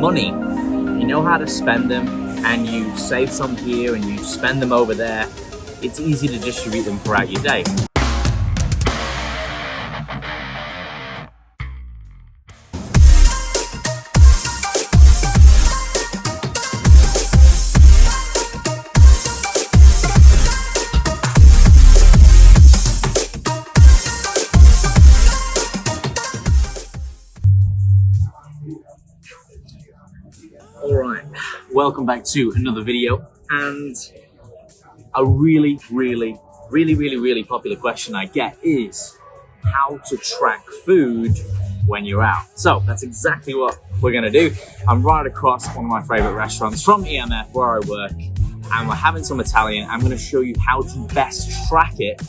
money, you know how to spend them, and you save some here and you spend them over there, it's easy to distribute them throughout your day. Alright, welcome back to another video, and a really popular question I get is how to track food when you're out. So that's exactly what we're gonna do. I'm right across one of my favorite restaurants from EMF where I work, and we're having some Italian. I'm gonna show you how to best track it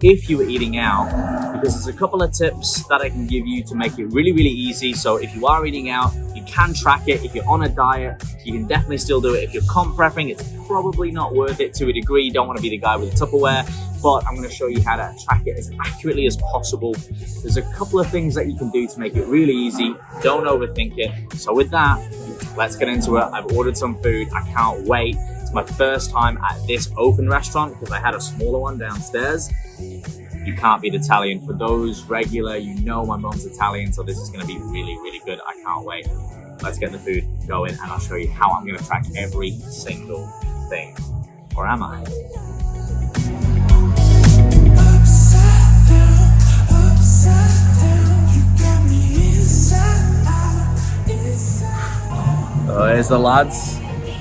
if you were eating out, because there's a couple of tips that I can give you to make it really easy. So if you are eating out, you can track it. If you're on a diet, you can definitely still do it. If you're comp prepping, it's probably not worth it to a degree. You don't want to be the guy with the Tupperware, but I'm going to show you how to track it as accurately as possible. There's a couple of things that you can do to make it really easy. Don't overthink it. So with that, let's get into it. I've ordered some food. I can't wait. It's my first time at this open restaurant because I had a smaller one downstairs. You can't beat Italian. For those regular, you know my mom's Italian, so this is going to be really good. I can't wait. Let's get the food going, and I'll show you how I'm going to track every single thing. Or am I? So here's the lads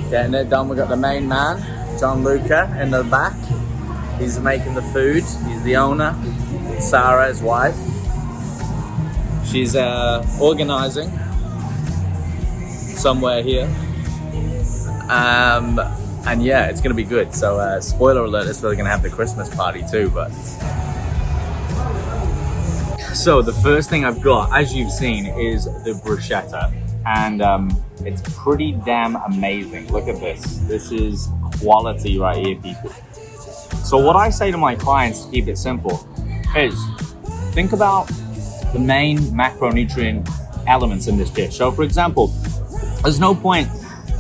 getting it done. We've got the main man, John Luca, in the back. He's making the food. He's the owner. Sarah, his wife. She's organizing somewhere here. And yeah, it's gonna be good. So spoiler alert, it's really gonna have the Christmas party too. But so the first thing I've got, as you've seen, is the bruschetta, and it's pretty damn amazing. Look at this. This is quality right here, people. So what I say to my clients to keep it simple is think about the main macronutrient elements in this dish. So for example, there's no point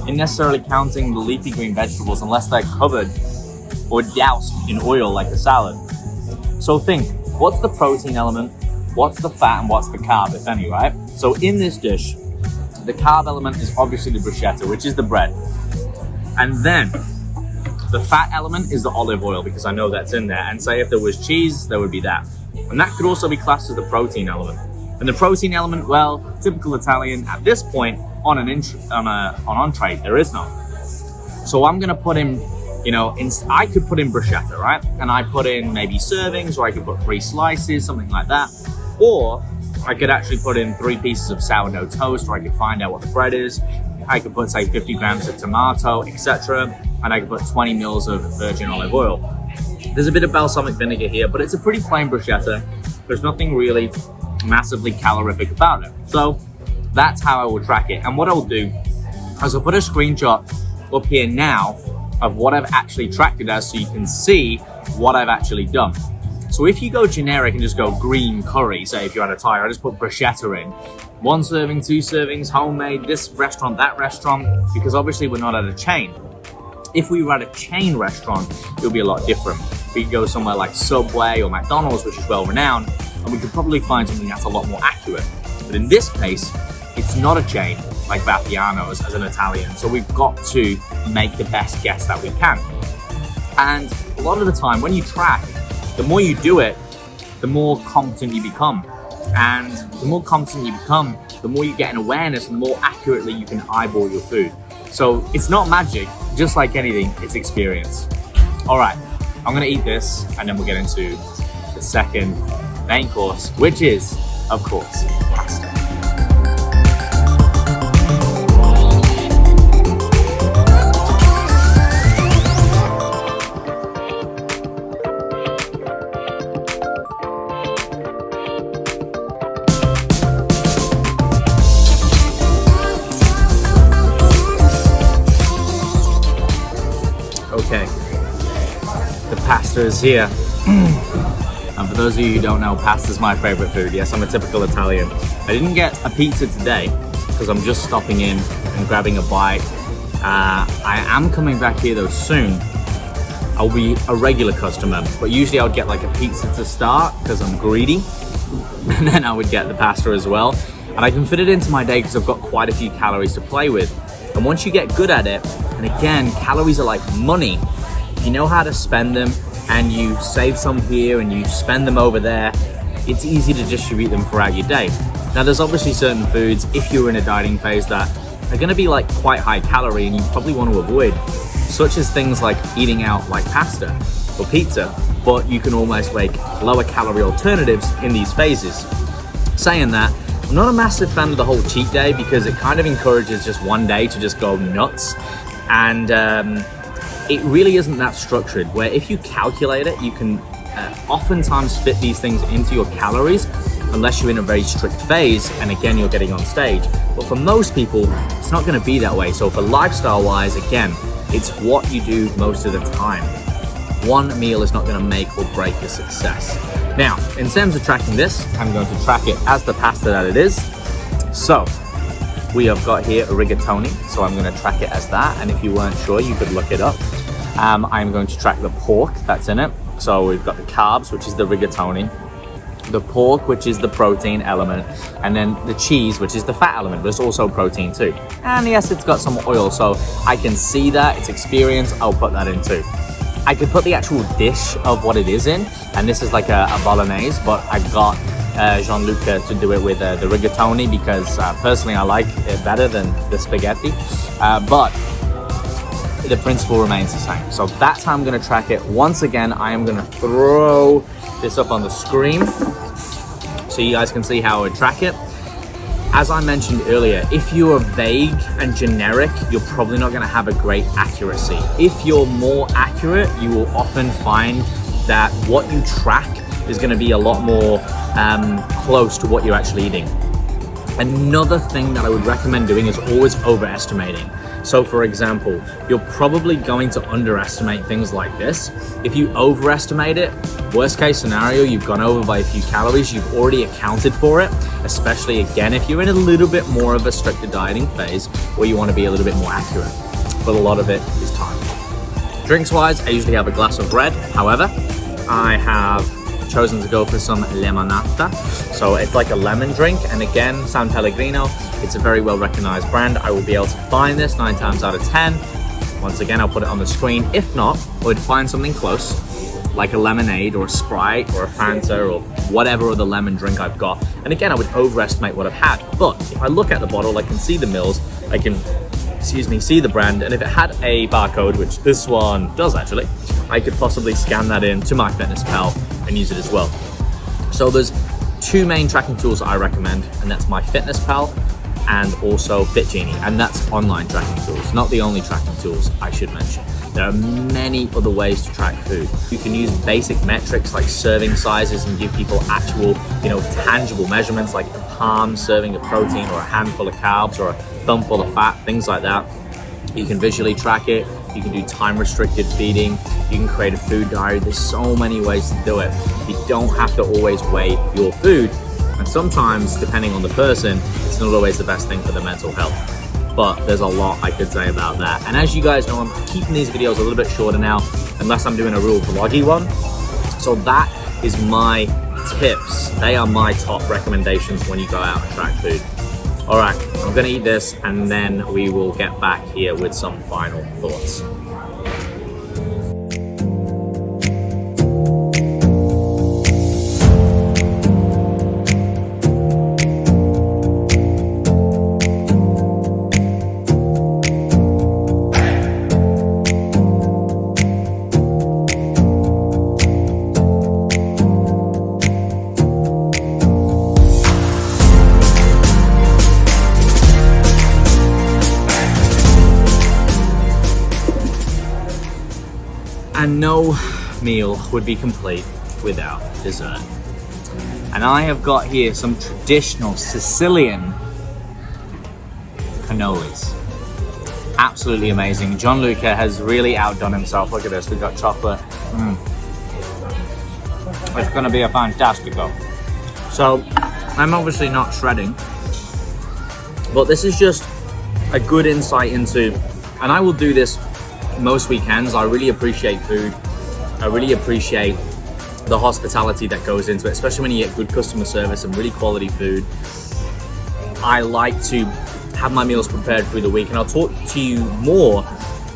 in necessarily counting the leafy green vegetables unless they're covered or doused in oil like a salad. So think, what's the protein element, what's the fat, and what's the carb, if any, right? So in this dish, the carb element is obviously the bruschetta, which is the bread. And then the fat element is the olive oil, because I know that's in there. And say if there was cheese, there would be that. And that could also be classed as the protein element. And the protein element, well, typical Italian, at this point, on entree, there is none. So I'm gonna put in, I could put in bruschetta, right? And I put in maybe servings, or I could put 3 slices, something like that. Or I could actually put in 3 pieces of sourdough toast, or I could find out what the bread is. I could put, say, 50 grams of tomato, etc. And I could put 20 mils of virgin olive oil. There's a bit of balsamic vinegar here, but it's a pretty plain bruschetta. There's nothing really massively calorific about it. So that's how I will track it. And what I'll do is I'll put a screenshot up here now of what I've actually tracked it as, so you can see what I've actually done. So if you go generic and just go green curry, say if you're at a Thai, I just put bruschetta in. 1 serving, 2 servings, homemade, this restaurant, that restaurant, because obviously we're not at a chain. If we were at a chain restaurant, it would be a lot different. We could go somewhere like Subway or McDonald's, which is well renowned, and we could probably find something that's a lot more accurate. But in this case, it's not a chain like Vapiano's as an Italian, so we've got to make the best guess that we can. And a lot of the time when you track, the more you do it, the more competent you become. And the more competent you become, the more you get an awareness, and the more accurately you can eyeball your food. So it's not magic, just like anything, it's experience. All right, I'm gonna eat this, and then we'll get into the second main course, which is, of course, pasta. Okay, the pasta is here. And for those of you who don't know, pasta is my favorite food. Yes, I'm a typical Italian. I didn't get a pizza today because I'm just stopping in and grabbing a bite. I am coming back here though soon. I'll be a regular customer, but usually I would get like a pizza to start because I'm greedy, and then I would get the pasta as well. And I can fit it into my day because I've got quite a few calories to play with. And once you get good at it, and again, calories are like money. If you know how to spend them and you save some here and you spend them over there, it's easy to distribute them throughout your day. Now there's obviously certain foods, if you're in a dieting phase, that are gonna be like quite high calorie and you probably want to avoid, such as things like eating out like pasta or pizza, but you can almost make lower calorie alternatives in these phases. Saying that, I'm not a massive fan of the whole cheat day because it kind of encourages just one day to just go nuts. And it really isn't that structured, where if you calculate it, you can oftentimes fit these things into your calories unless you're in a very strict phase and again you're getting on stage. But for most people, it's not going to be that way. So for lifestyle wise, again, it's what you do most of the time. One meal is not going to make or break your success. Now, in terms of tracking this, I'm going to track it as the pasta that it is. So we have got here a rigatoni, so I'm going to track it as that. And if you weren't sure, you could look it up. I'm going to track the pork that's in it. So we've got the carbs, which is the rigatoni, the pork, which is the protein element, and then the cheese, which is the fat element, but it's also protein too. And yes, it's got some oil, so I can see that, it's experience, I'll put that in too. I could put the actual dish of what it is in, and this is like a bolognese, but I got Gianluca to do it with the rigatoni because personally I like it better than the spaghetti, but the principle remains the same. So that's how I'm going to track it. Once again, I am going to throw this up on the screen so you guys can see how I would track it. As I mentioned earlier, if you are vague and generic, you're probably not going to have a great accuracy. If you're more accurate, you will often find that what you track is going to be a lot more close to what you're actually eating. Another thing that I would recommend doing is always overestimating. So for example, you're probably going to underestimate things like this. If you overestimate it, worst case scenario, you've gone over by a few calories, you've already accounted for it, especially again, if you're in a little bit more of a stricter dieting phase where you want to be a little bit more accurate. But a lot of it is time. Drinks wise, I usually have a glass of red. However, I have chosen to go for some limonata. So it's like a lemon drink, and again, San Pellegrino, it's a very well recognized brand. I will be able to find this 9 times out of 10. Once again, I'll put it on the screen. If not, I would find something close, like a lemonade or a Sprite or a Fanta or whatever other lemon drink I've got. And again, I would overestimate what I've had. But if I look at the bottle, I can see the mils, I can, see the brand, and if it had a barcode, which this one does actually, I could possibly scan that in to MyFitnessPal and use it as well. So there's 2 main tracking tools that I recommend, and that's MyFitnessPal and also FitGenie, and that's online tracking tools, not the only tracking tools I should mention. There are many other ways to track food. You can use basic metrics like serving sizes and give people actual, tangible measurements like a palm serving of protein or a handful of carbs or a thumbful of fat, things like that. You can visually track it. You can do time restricted feeding. You can create a food diary. There's so many ways to do it. You don't have to always weigh your food. And sometimes, depending on the person, it's not always the best thing for their mental health. But there's a lot I could say about that. And as you guys know, I'm keeping these videos a little bit shorter now, unless I'm doing a real vloggy one. So that is my tips. They are my top recommendations when you go out and track food. All right, I'm gonna eat this and then we will get back here with some final thoughts. And no meal would be complete without dessert. And I have got here some traditional Sicilian cannolis. Absolutely amazing. Gianluca has really outdone himself. Look at this, we've got chocolate. It's gonna be a fantastico. So, I'm obviously not shredding. But this is just a good insight into, and I will do this most weekends. I really appreciate food. I really appreciate the hospitality that goes into it, especially when you get good customer service and really quality food. I like to have my meals prepared through the week, and I'll talk to you more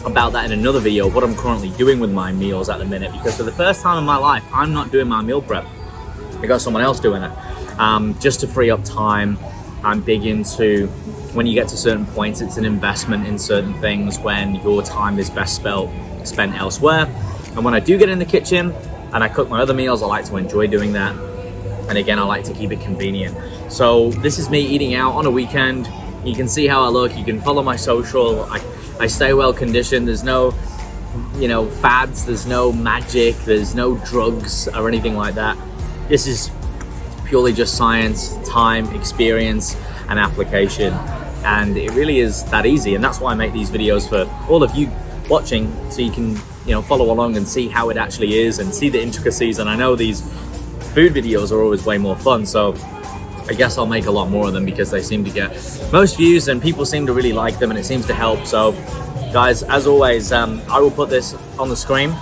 about that in another video, what I'm currently doing with my meals at the minute, because for the first time in my life, I'm not doing my meal prep. I got someone else doing it, just to free up time. I'm big into, when you get to certain points, it's an investment in certain things when your time is best spent elsewhere. And when I do get in the kitchen and I cook my other meals, I like to enjoy doing that. And again, I like to keep it convenient. So this is me eating out on a weekend. You can see how I look. You can follow my social. I stay well conditioned. There's no, fads. There's no magic. There's no drugs or anything like that. This is purely just science, time, experience, and application. And it really is that easy. And that's why I make these videos for all of you watching, so you can, follow along and see how it actually is and see the intricacies. And I know these food videos are always way more fun. So I guess I'll make a lot more of them because they seem to get most views and people seem to really like them, and it seems to help. So guys, as always, I will put this on the screen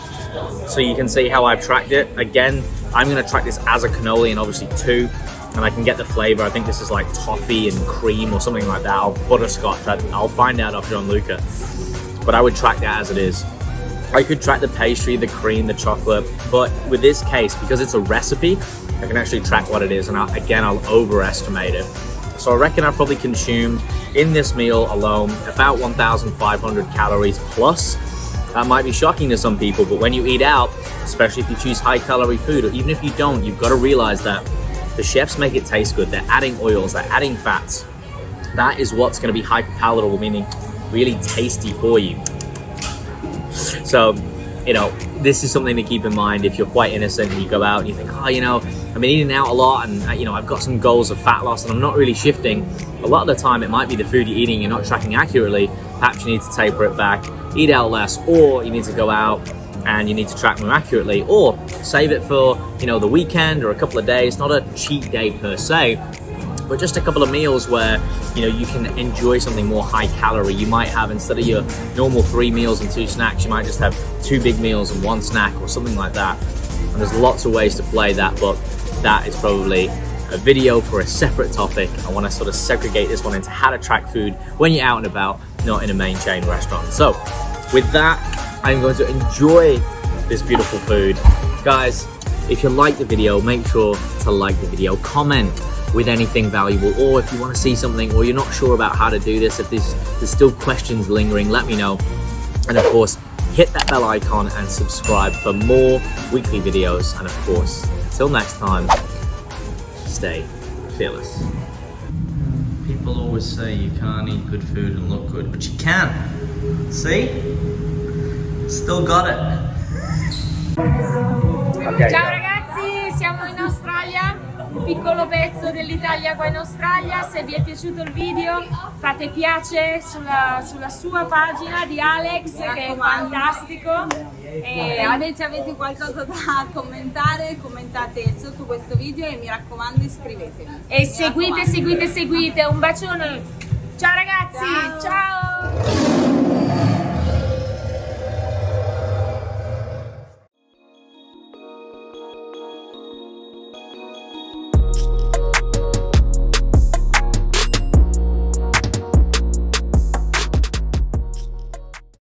so you can see how I've tracked it. Again, I'm going to track this as a cannoli and obviously 2, and I can get the flavor. I think this is like toffee and cream or something like that, or butterscotch. I'll find out off Gianluca, but I would track that as it is. I could track the pastry, the cream, the chocolate, but with this case, because it's a recipe, I can actually track what it is, and I'll overestimate it. So I reckon I probably consumed in this meal alone about 1,500 calories plus. That might be shocking to some people, but when you eat out, especially if you choose high calorie food, or even if you don't, you've got to realize that the chefs make it taste good. They're adding oils, they're adding fats. That is what's going to be hyper palatable, meaning really tasty for you. So, this is something to keep in mind if you're quite innocent and you go out and you think, I've been eating out a lot and, I've got some goals of fat loss and I'm not really shifting. A lot of the time, it might be the food you're eating, you're not tracking accurately. Perhaps you need to taper it back, eat out less, or you need to go out and you need to track more accurately, or save it for, the weekend or a couple of days. Not a cheat day per se, but just a couple of meals where, you can enjoy something more high calorie. You might have, instead of your normal 3 meals and 2 snacks, you might just have 2 big meals and 1 snack or something like that. And there's lots of ways to play that, but that is probably a video for a separate topic. I want to sort of segregate this one into how to track food when you're out and about, not in a main chain restaurant. So with that, I'm going to enjoy this beautiful food. Guys, if you like the video, make sure to like the video, comment with anything valuable, or if you want to see something or you're not sure about how to do this, if there's still questions lingering, let me know. And of course, hit that bell icon and subscribe for more weekly videos. And of course, till next time, stay fearless. People always say you can't eat good food and look good, but you can. See? Still got it. Okay. Ciao ragazzi, siamo in Australia, un piccolo pezzo dell'Italia qua in Australia. Se vi è piaciuto il video fate piace sulla sua pagina di Alex, che è fantastico. E se avete qualcosa da commentare, commentate sotto questo video e mi raccomando iscrivetevi. E seguite, un bacione. Ciao ragazzi, ciao.